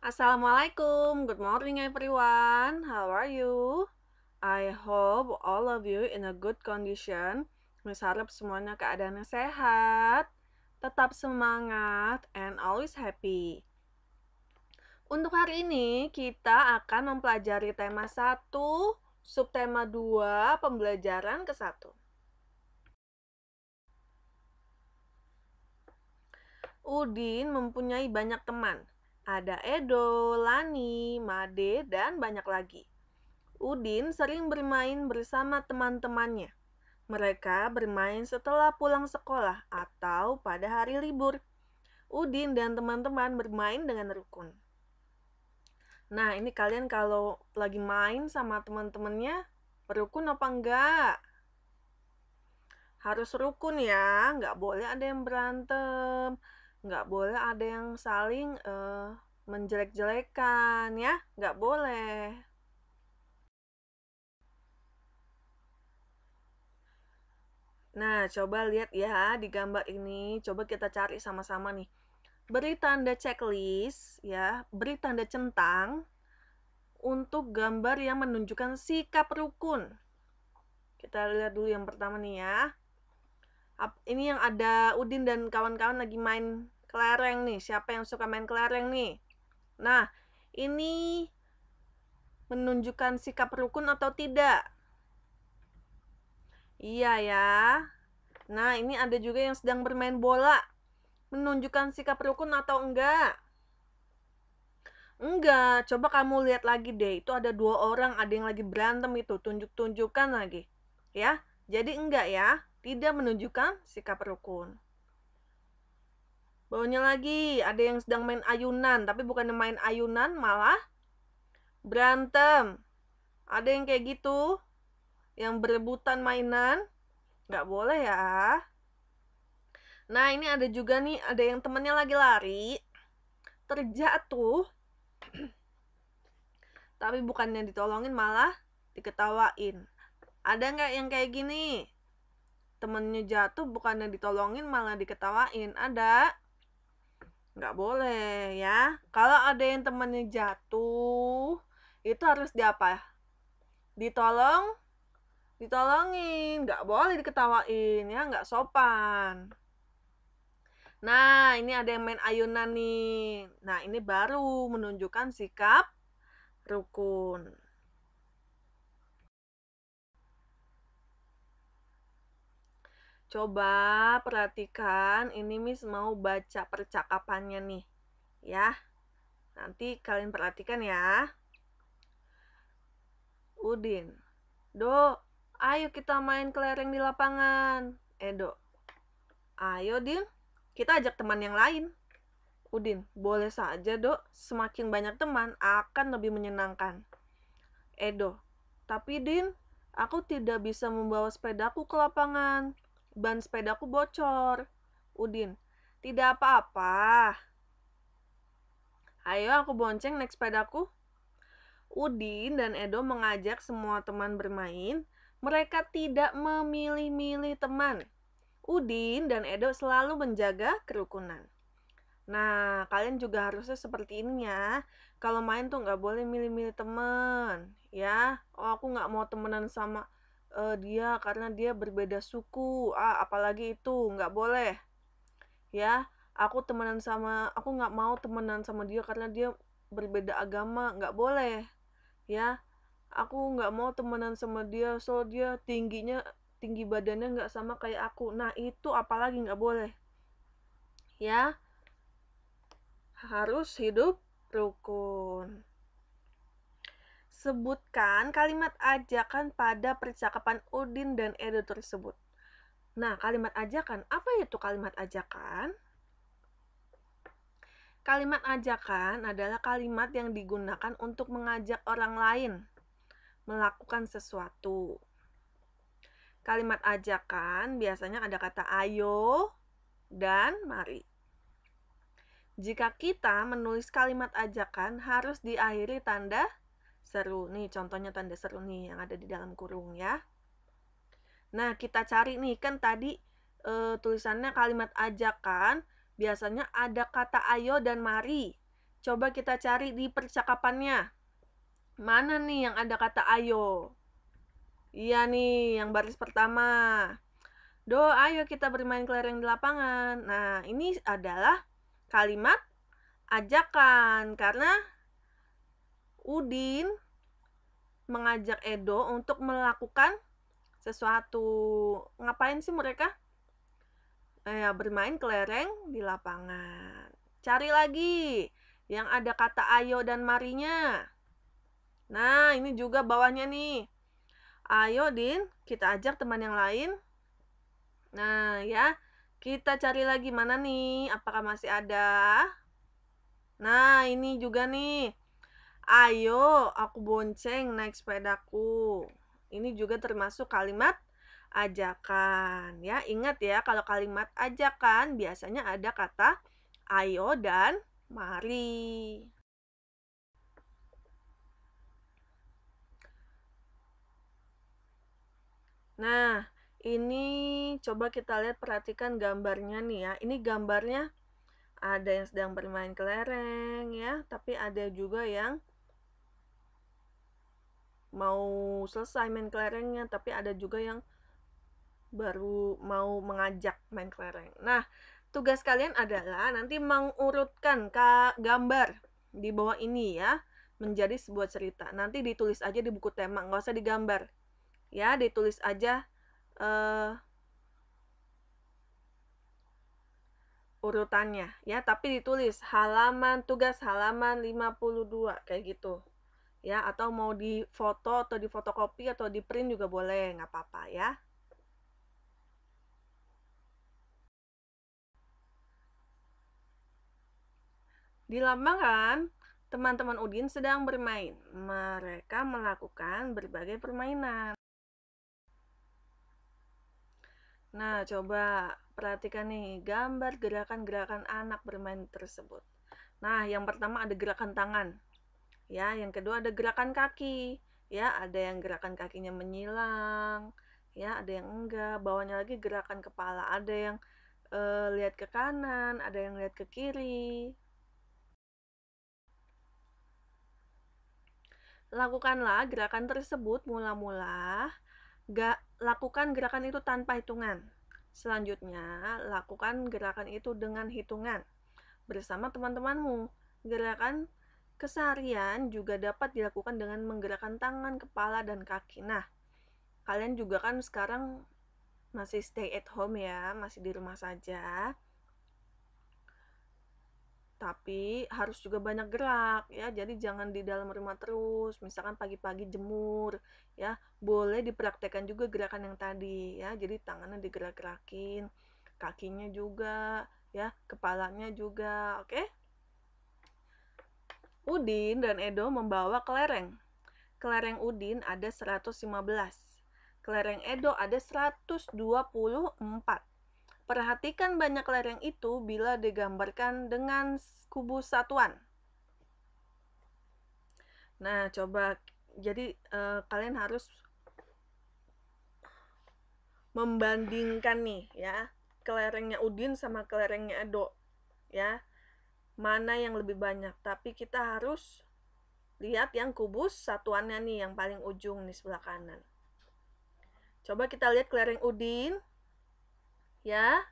Assalamualaikum, good morning everyone. How are you? I hope all of you in a good condition. Miss harap semuanya keadaannya sehat, tetap semangat, and always happy. Untuk hari ini kita akan mempelajari tema 1, subtema 2, pembelajaran ke-1. Udin mempunyai banyak teman. Ada Edo, Lani, Made, dan banyak lagi. Udin sering bermain bersama teman-temannya. Mereka bermain setelah pulang sekolah atau pada hari libur. Udin dan teman-teman bermain dengan rukun. Nah, ini kalian kalau lagi main sama teman-temannya, rukun apa enggak? Harus rukun ya, nggak boleh ada yang berantem, nggak boleh ada yang saling menjelek-jelekan ya, nggak boleh. Nah, coba lihat ya di gambar ini, coba kita cari sama-sama nih. Beri tanda checklist ya, beri tanda centang untuk gambar yang menunjukkan sikap rukun. Kita lihat dulu yang pertama nih ya. Ini yang ada Udin dan kawan-kawan lagi main kelereng nih. Siapa yang suka main kelereng nih? Nah, ini menunjukkan sikap rukun atau tidak? Iya ya. Nah, ini ada juga yang sedang bermain bola. Menunjukkan sikap rukun atau enggak? Enggak, coba kamu lihat lagi deh. Itu ada 2 orang, ada yang lagi berantem itu, tunjuk-tunjukkan lagi. Ya, jadi enggak ya, tidak menunjukkan sikap rukun. Bawahnya lagi, ada yang sedang main ayunan, tapi bukan main ayunan, malah berantem. Ada yang kayak gitu, yang berebutan mainan, nggak boleh ya. Nah, ini ada juga nih, ada yang temennya lagi lari, terjatuh, tapi bukannya ditolongin, malah diketawain. Ada nggak yang kayak gini? Temennya jatuh, bukannya ditolongin, malah diketawain. Ada? Nggak boleh ya. Kalau ada yang temennya jatuh, itu harus diapa? Ditolongin, nggak boleh diketawain ya, nggak sopan. Nah, ini ada yang main ayunan nih. Nah, ini baru menunjukkan sikap rukun. Coba perhatikan, ini Miss mau baca percakapannya nih. Ya, nanti kalian perhatikan ya. Udin, Do, ayo kita main kelereng di lapangan. Do, ayo Din, kita ajak teman yang lain. Udin, boleh saja Dok, semakin banyak teman akan lebih menyenangkan. Edo, tapi Din, aku tidak bisa membawa sepedaku ke lapangan. Ban sepedaku bocor. Udin, tidak apa-apa. Ayo aku bonceng naik sepedaku. Udin dan Edo mengajak semua teman bermain. Mereka tidak memilih-milih teman. Udin dan Edo selalu menjaga kerukunan. Nah, kalian juga harusnya seperti ini ya. Kalau main tuh nggak boleh milih-milih teman, ya. Oh, aku nggak mau temenan sama dia karena dia berbeda suku. Apalagi itu nggak boleh, ya. Aku nggak mau temenan sama dia karena dia berbeda agama, nggak boleh, ya. Aku nggak mau temenan sama dia, so dia tinggi badannya nggak sama kayak aku. Nah, itu apalagi nggak boleh, ya. Harus hidup rukun. Sebutkan kalimat ajakan pada percakapan Udin dan Edo tersebut. Nah, kalimat ajakan, apa itu kalimat ajakan? Kalimat ajakan adalah kalimat yang digunakan untuk mengajak orang lain melakukan sesuatu. Kalimat ajakan biasanya ada kata ayo dan mari. Jika kita menulis kalimat ajakan harus diakhiri tanda seru. Nih contohnya tanda seru nih yang ada di dalam kurung ya. Nah, kita cari nih, kan tadi tulisannya kalimat ajakan biasanya ada kata ayo dan mari. Coba kita cari di percakapannya. Mana nih yang ada kata ayo? Iya nih, yang baris pertama. Do, ayo kita bermain kelereng di lapangan. Nah, ini adalah kalimat ajakan karena Udin mengajak Edo untuk melakukan sesuatu. Ngapain sih mereka? Bermain kelereng di lapangan. Cari lagi yang ada kata ayo dan marinya. Nah, ini juga bawahnya nih. Ayo, Din, kita ajak teman yang lain. Nah, ya, kita cari lagi mana nih? Apakah masih ada? Nah, ini juga nih. Ayo, aku bonceng naik sepedaku. Ini juga termasuk kalimat ajakan. Ya, ingat ya, kalau kalimat ajakan biasanya ada kata ayo dan mari. Nah, ini coba kita lihat, perhatikan gambarnya nih ya. Ini gambarnya ada yang sedang bermain kelereng ya, tapi ada juga yang mau selesai main kelerengnya, tapi ada juga yang baru mau mengajak main kelereng. Nah, tugas kalian adalah nanti mengurutkan gambar di bawah ini ya, menjadi sebuah cerita. Nanti ditulis aja di buku tema, nggak usah digambar. Ya, ditulis aja urutannya ya, tapi ditulis tugas halaman 52 kayak gitu. Ya, atau mau di foto atau di fotokopi atau di print juga boleh, nggak apa-apa ya. Di lapangan, teman-teman Udin sedang bermain. Mereka melakukan berbagai permainan. Nah, coba perhatikan nih gambar gerakan-gerakan anak bermain tersebut. Nah, yang pertama ada gerakan tangan. Ya, yang kedua ada gerakan kaki. Ya, ada yang gerakan kakinya menyilang. Ya, ada yang enggak. Bawahnya lagi gerakan kepala. Ada yang lihat ke kanan, ada yang lihat ke kiri. Lakukanlah gerakan tersebut mula-mula. Lakukan gerakan itu tanpa hitungan. Selanjutnya, lakukan gerakan itu dengan hitungan bersama teman-temanmu. Gerakan keseharian juga dapat dilakukan dengan menggerakkan tangan, kepala, dan kaki. Nah, kalian juga kan sekarang masih stay at home ya, masih di rumah saja. Tapi harus juga banyak gerak ya, jadi jangan di dalam rumah terus. Misalkan pagi-pagi jemur ya, boleh dipraktekkan juga gerakan yang tadi ya. Jadi tangannya digerak-gerakin, kakinya juga ya, kepalanya juga, oke? Udin dan Edo membawa kelereng. Kelereng Udin ada 115. Kelereng Edo ada 124. Perhatikan banyak kelereng itu bila digambarkan dengan kubus satuan. Nah, coba jadi kalian harus membandingkan nih ya, kelerengnya Udin sama kelerengnya Edo ya. Mana yang lebih banyak? Tapi kita harus lihat yang kubus satuannya nih, yang paling ujung nih sebelah kanan. Coba kita lihat kelereng Udin ya.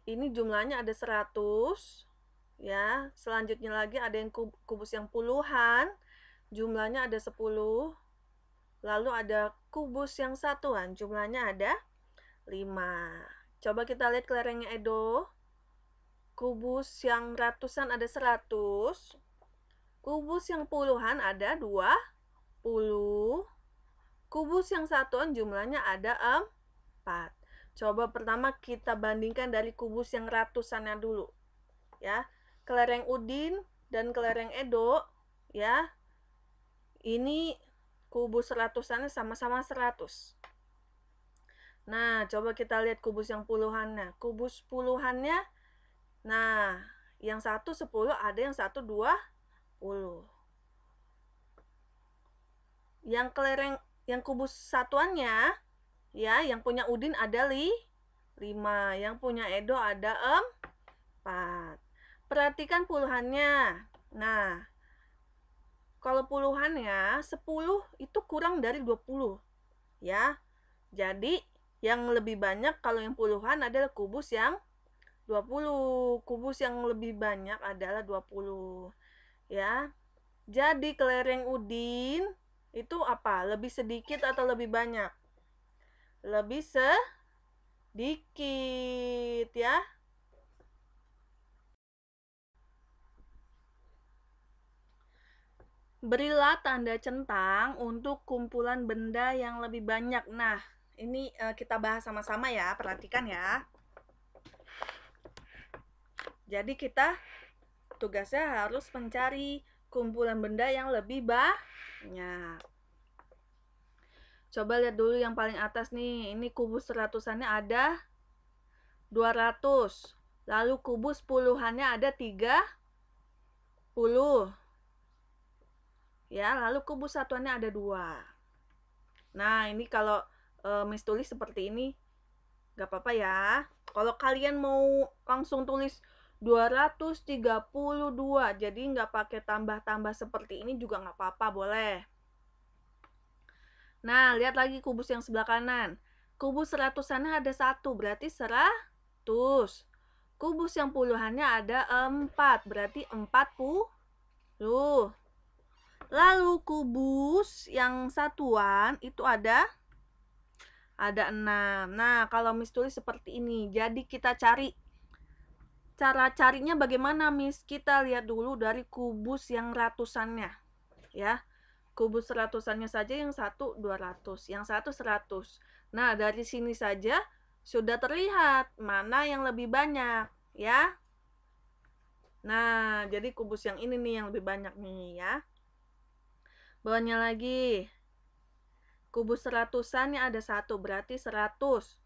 Ini jumlahnya ada 100 ya. Selanjutnya lagi ada yang kubus yang puluhan, jumlahnya ada 10. Lalu ada kubus yang satuan, jumlahnya ada 5. Coba kita lihat kelerengnya Edo. Kubus yang ratusan ada 100. Kubus yang puluhan ada 20. Kubus yang satuan jumlahnya ada 4. Coba pertama kita bandingkan dari kubus yang ratusannya dulu. Ya, kelereng Udin dan kelereng Edo ya. Ini kubus ratusannya sama-sama 100. Nah, coba kita lihat kubus yang puluhannya. Kubus puluhannya, nah, yang satu 10, ada yang satu 20. Yang kelereng, yang kubus satuannya, ya, yang punya Udin ada 5, yang punya Edo ada 4. Perhatikan puluhannya. Nah, kalau puluhannya 10 itu kurang dari 20 ya. Jadi yang lebih banyak kalau yang puluhan adalah kubus yang 20. Kubus yang lebih banyak adalah 20 ya. Jadi kelereng Udin itu apa? Lebih sedikit atau lebih banyak? Lebih sedikit ya. Berilah tanda centang untuk kumpulan benda yang lebih banyak. Nah, ini kita bahas sama-sama ya, perhatikan ya. Jadi kita tugasnya harus mencari kumpulan benda yang lebih banyak. Coba lihat dulu yang paling atas nih. Ini kubus seratusannya ada 200. Lalu kubus puluhannya ada 30. Ya, lalu kubus satuannya ada 2. Nah, ini kalau Miss tulis seperti ini, gak apa-apa ya. Kalau kalian mau langsung tulis 232, jadi nggak pakai tambah-tambah seperti ini juga nggak apa-apa, boleh. Nah, lihat lagi kubus yang sebelah kanan. Kubus seratusannya ada 1, berarti 100. Kubus yang puluhannya ada 4, berarti 40. Lalu kubus yang satuan itu ada 6. Nah, kalau Miss tulis seperti ini. Jadi kita cari. Cara carinya bagaimana, Miss? Kita lihat dulu dari kubus yang ratusannya. Ya. Kubus ratusannya saja yang 1 200, yang 1 100. Nah, dari sini saja sudah terlihat mana yang lebih banyak, ya. Nah, jadi kubus yang ini nih yang lebih banyak nih ya. Bawahnya lagi. Kubus seratusannya ada 1, berarti 100.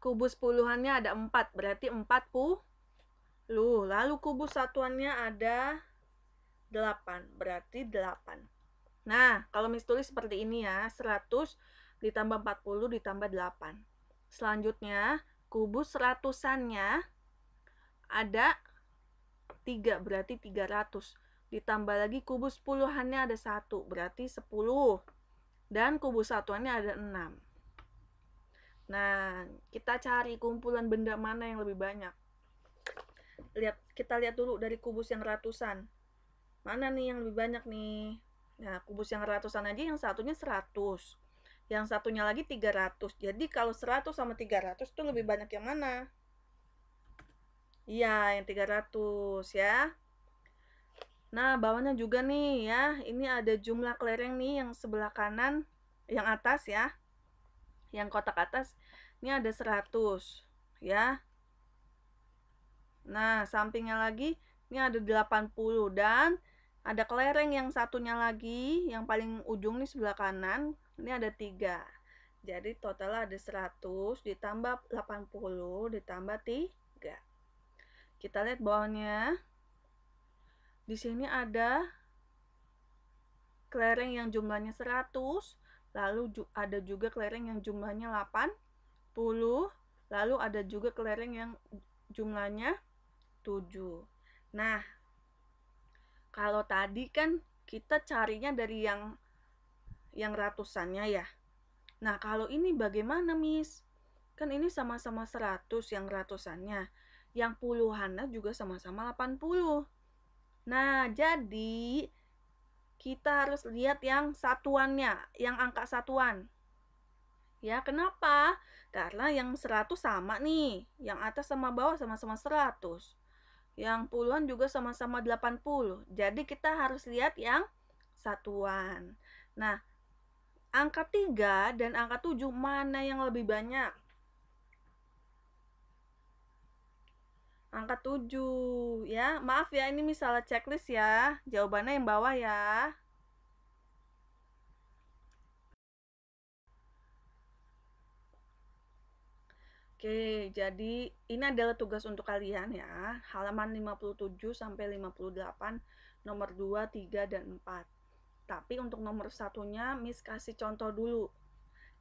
Kubus puluhannya ada 4, berarti 40. Lalu kubus satuannya ada 8, berarti 8. Nah, kalau Miss tulis seperti ini ya, 100 ditambah 40 ditambah 8. Selanjutnya, kubus seratusannya ada 3, berarti 300. Ditambah lagi kubus puluhannya ada 1, berarti 10. Dan kubus satuannya ada 6. Nah, kita cari kumpulan benda mana yang lebih banyak. Kita lihat dulu dari kubus yang ratusan. Mana nih yang lebih banyak nih? Nah, kubus yang ratusan aja yang satunya 100. Yang satunya lagi 300. Jadi kalau 100 sama 300 itu lebih banyak yang mana? Iya, yang 300 ya. Nah, bawahnya juga nih ya. Ini ada jumlah kelereng nih yang sebelah kanan, yang atas ya. Yang kotak atas, ini ada 100 ya. Nah, sampingnya lagi, ini ada 80. Dan ada kelereng yang satunya lagi, yang paling ujung nih sebelah kanan, ini ada 3. Jadi total ada 100 ditambah 80 ditambah 3. Kita lihat bawahnya. Di sini ada kelereng yang jumlahnya 100, lalu ada juga kelereng yang jumlahnya 80, lalu ada juga kelereng yang jumlahnya 7. Nah, kalau tadi kan kita carinya dari yang ratusannya ya. Nah, kalau ini bagaimana, Miss? Kan ini sama-sama 100 yang ratusannya. Yang puluhannya juga sama-sama 80. Nah, jadi kita harus lihat yang satuannya, yang angka satuan. Ya, kenapa? Karena yang 100 sama nih. Yang atas sama bawah sama-sama 100. Yang puluhan juga sama-sama 80. Jadi kita harus lihat yang satuan. Nah, angka 3 dan angka 7 mana yang lebih banyak? Angka 7 ya. Maaf ya, ini misalnya checklist ya. Jawabannya yang bawah ya. Oke, jadi ini adalah tugas untuk kalian ya. Halaman 57 sampai 58, nomor 2, 3, dan 4. Tapi untuk nomor satunya, Miss kasih contoh dulu.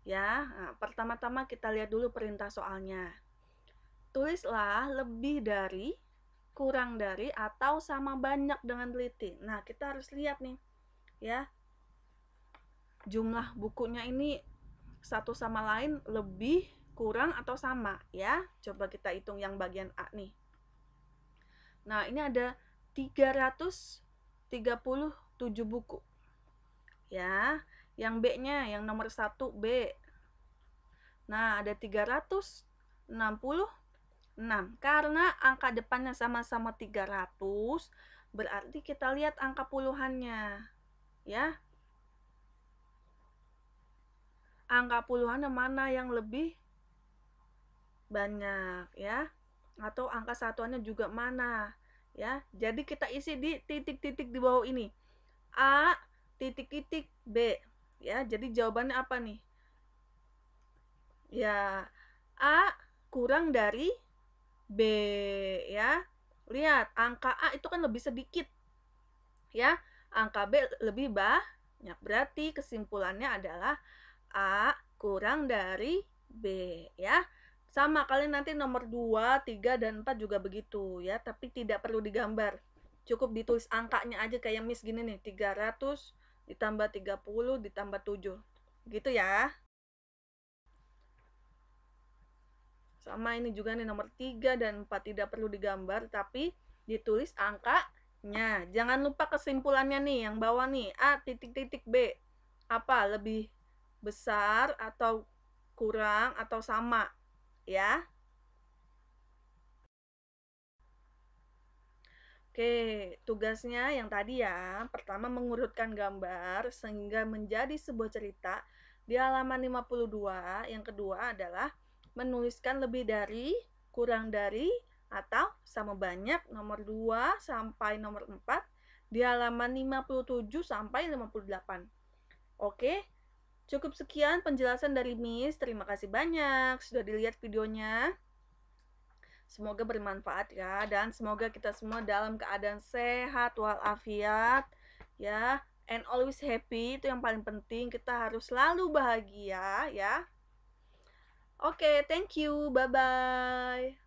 Ya, nah, pertama-tama kita lihat dulu perintah soalnya. Tulislah lebih dari kurang dari atau sama banyak dengan teliti. Nah, kita harus lihat nih, ya. Jumlah bukunya ini satu sama lain lebih, kurang, atau sama, ya. Coba kita hitung yang bagian A nih. Nah, ini ada 337 buku. Ya, yang B-nya, yang nomor 1 B. Nah, ada 366. Karena angka depannya sama-sama 300, berarti kita lihat angka puluhannya. Ya. Angka puluhannya mana yang lebih banyak, ya. Atau angka satuannya juga mana, ya. Jadi kita isi di titik-titik di bawah ini. A, titik-titik, B. Ya, jadi jawabannya apa nih? Ya, A kurang dari B, ya. Lihat, angka A itu kan lebih sedikit. Ya, angka B lebih banyak. Berarti kesimpulannya adalah A kurang dari B, ya. Sama, kalian nanti nomor 2, 3, dan 4 juga begitu, ya. Tapi tidak perlu digambar. Cukup ditulis angkanya aja kayak Miss gini nih, 300 ditambah 30 ditambah 7. Gitu ya. Sama ini juga nih nomor 3 dan 4 tidak perlu digambar tapi ditulis angkanya. Jangan lupa kesimpulannya nih yang bawah nih, A titik-titik B. Apa? Lebih besar atau kurang atau sama, ya. Oke, tugasnya yang tadi ya. Pertama mengurutkan gambar sehingga menjadi sebuah cerita di halaman 52. Yang kedua adalah menuliskan lebih dari, kurang dari, atau sama banyak nomor 2 sampai nomor 4 di halaman 57 sampai 58. Oke, cukup sekian penjelasan dari Miss. Terima kasih banyak sudah dilihat videonya. Semoga bermanfaat ya, dan semoga kita semua dalam keadaan sehat walafiat ya, and always happy. Itu yang paling penting, kita harus selalu bahagia ya. Oke, thank you, bye bye.